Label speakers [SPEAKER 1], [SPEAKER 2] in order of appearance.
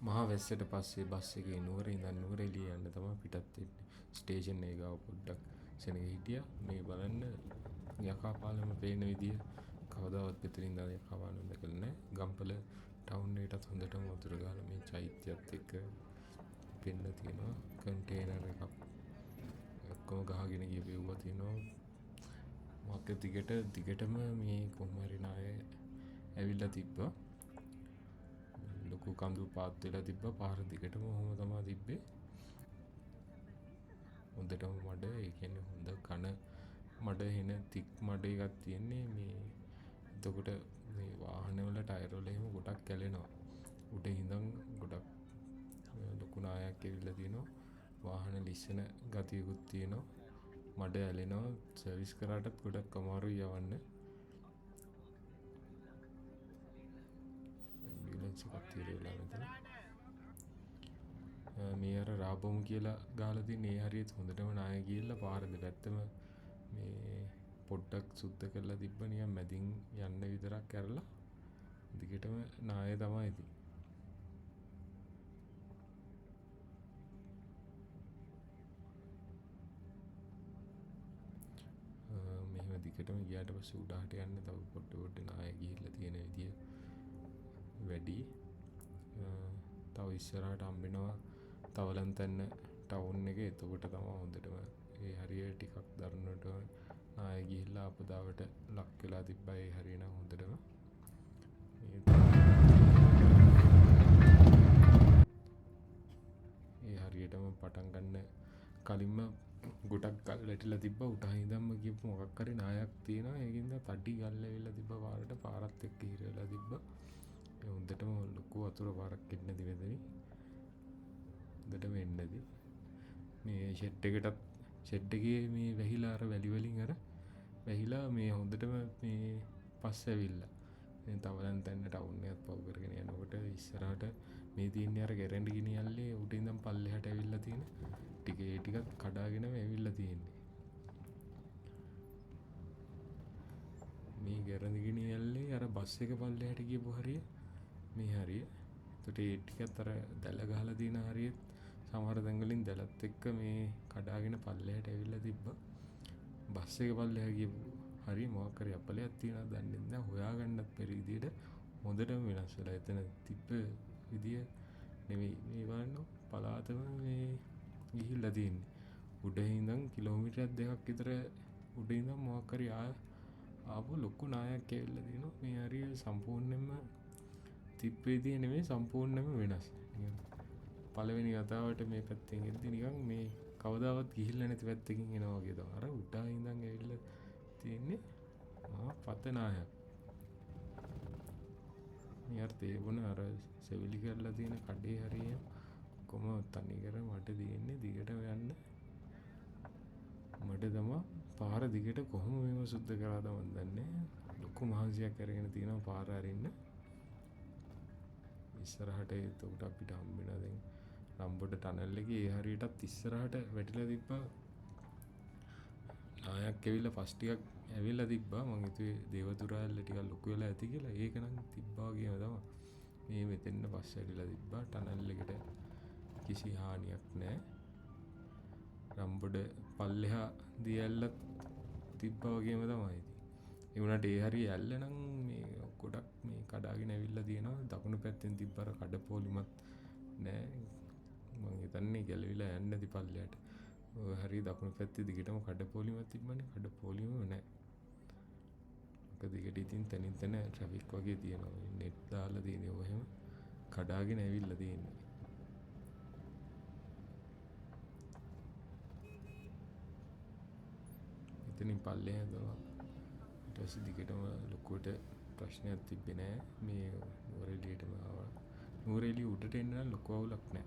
[SPEAKER 1] මහා වැස්සට පස්සේ බස් එකේ නුවර ඉඳන් නුවරඑළිය යන්න තමයි පිටත් වෙන්නේ. ස්ටේෂන් එක ගාව පොඩ්ඩක් සෙනග හිටියා. මේ බලන්න යකා පාලම පේන විදිය කවදාවත් මෙතන ඉඳන් යකා පාලම දැකලා නැහැ. ගම්පල ටවුන් එකටත් හොඳටම වතුර ගාලා මේ චෛත්‍යයත් එක්ක පෙන්න තියෙනවා. කන්ටේනර් එකක් ඔක්කොම ගහගෙන ගියපෙව්වා තියෙනවා. මක්ක දිගටම මේ කොහොම හරි නාය ඇවිල්ලා තිබ්බා. ලොකු කඳු පාත් වෙලා තිබ්බා. පාර දිගටම ඔහොම තමයි තිබ්බේ. හොඳටම මඩ, ඒ කියන්නේ හොඳ කන මඩ එන තික් මඩ එකක් තියෙන්නේ. මේ එතකොට මේ වාහනවල ටයර් වල එහෙම ගොඩක් කැලෙනවා. උඩ ඉඳන් ගොඩක් ලොකු නායක් ඇවිල්ලා තියෙනවා. වාහන ලිස්සන ගතියකුත් තියෙනවා. මඩ ඇලෙනවා. සර්විස් කරාටත් ගොඩක් අමාරුයි යවන්න. ඇම්බියුලන්ස් එකක් තියලා මෙතන. මේ අර රාබොම් කියලා ගහලා තියෙන ඒ හරියට හොඳටම නාය ගිහිල්ලා පාර දෙපැත්තම මේ පොඩ්ඩක් සුද්ධ කරලා තිබ්බ. නිකන් මැදින් යන්න විතරක් කරලා දිගටම නාය තමයි ඉතින්. මෙහෙම දිගටම ගියාට පස්සේ උඩහට යන්න තව පොඩ්ඩ නාය ගිහිල්ලා තියෙන විදිය වැඩි. තව ඉස්සරහට හම්බෙනවා තවලන්තැන්න ටවුන් එක. එතකොට තමයි හොඳටම ඒ හරිය ටිකක් දරුණට නාය ගිහිල්ලා අපදාවට ලක් වෙලා තිබ්බා. ඒ හරිය නම් හොඳටම ඒ හරියටම පටන් ගන්න කලින්ම ගොඩක් ගල් වැටිලා තිබ්බා. උඩහින් ඉඳන්ම ගියපු මොකක් හරි නායක් තියෙනවා. ඒකින්ද තඩි ගල් ඇවිල්ලා තිබ්බා පාරට. පාරත් එක්ක හිර වෙලා තිබ්බා. ඒ හොඳටම ලොකු වතුර පාරක් එන්නේ නැති වෙදෙනි. හොඳටම එන්නේ නැති. මේ ෂෙඩ් එකේ මේ වැහිලා අර වැලි වලින් අර වැහිලා මේ හොඳටම මේ පස් ඇවිල්ලා. දැන් තවලන්තැන්න ටවුන් එකත් පව් කරගෙන යනකොට ඉස්සරහට මේ තියෙන්නේ අර ගැරන්ටි ගිනියල්ලේ උඩ ඉඳන් පල්ලෙහාට ඇවිල්ලා තියෙන ටික. ඒ ටිකත් කඩාගෙනම ඇවිල්ලා තියෙන්නේ. මේ ගැරන්ටි ගිනියල්ලේ අර බස් එක පල්ලෙහාට ගියපු හරිය මේ හරිය. එතකොට ඒ ටිකත් අර දැල ගහලා තියෙන හරියත් සමහර තැන් වලින් දැලත් එක්ක මේ කඩාගෙන පල්ලෙහාට ඇවිල්ලා තිබ්බා. බස් එක පල්ලෙහා ගියපු හරිය මොකක් හරි අපලයක් තියෙනවද දන්නේ නැහැ. හොයාගන්නත් බැරි විදියට හොඳටම වෙනස් වෙලා. එතන තිබ්බ විදිය නෙවෙයි. මේ බලන්න පලාතම මේ ගිහිල්ලා තියෙන්නේ. උඩ ඉඳන් කිලෝමීටරයක් දෙකක් විතර උඩ ඉඳන් මොකක් හරි ආපු ලොකු නායක් ඇවිල්ලා තියෙනවා. මේ හරිය සම්පූර්ණයෙන්ම තිබ්බ විදිය නෙමෙයි, සම්පූර්ණයෙන්ම වෙනස්. පළවෙනි වතාවට මේ පැත්තෙන් එද්දි නිකන් මේ කවදාවත් ගිහිල්ලා නැති පැත්තකින් එනවා වගේ තමයි. අර උඩ ඉඳන් ඇවිල්ලා තියෙන්නේ මහා පතනායක්. මේ අර තේබුණ අර සෙවිලි කරලා තියෙන කඩේ හරිය කොම තනි කර මට තියෙන්නේ දිගටම යන්න. මට තමයි පාර දිගට කොහොම මේව සුද්ධ කරාද මන් දන්නේ. ලොකු මහන්සියක් අරගෙන තියෙනවා පාර අරින්න. ඉස්සරහට එතකොට අපිට හම්බෙනවා දැන් රම්බොඩ ටනල් එකේ ඒ හරියටත් ඉස්සරහට වැටිලා තිබ්බා. නායක් ඇවිල්ලා ෆස්ට් ටිකක් ඇවිල්ලා තිබ්බා. මං හිතුවේ දේවතුරාල්ල ටිකක් ලොකු වෙලා ඇති කියලා. ඒක නම් තිබ්බා වගේම තමයි. මේ මෙතෙන්න පස්ස ඇවිල්ලා තිබ්බා. ටනල් එකට කිසි හානියක් නැහැ. රම්බොඩ පල්ලෙහා දී ඇල්ලත් තිබ්බා වගේම තමයි. ඒ වුණාට ඒ හරිය ඇල්ල නම් මේ ගොඩක් මේ කඩාගෙන ඇවිල්ලා තියෙනවා. දකුණු පැත්තෙන් තිබ්බර කඩපෝලිමත් නෑ. මං හිතන්නේ ගැලවිලා යන්නේ නැති පල්ලෙහාට. ඔය හරිය දකුණු පැත්තේ දිගටම කඩපෝලිමක් තිබ්බනේ. කඩපෝලිමම නෑ. මොකද දිගට ඉතින් තනින් තන ට්‍රැෆික් වගේ තියෙනවා. නෙට් දාලා තියෙන්නේ ඔහෙම කඩාගෙන ඇවිල්ලා තියෙන්නේ. එතනින් පල්ලෙහා තමයි. ඊට පස්සේ දිගටම ලොකුවට ප්‍රශ්නයක් තිබ්බේ නෑ. මේ නුවරඑළියටම ආවා. නුවරඑළිය උඩට එන්න නම් ලොකු අවුලක් නෑ.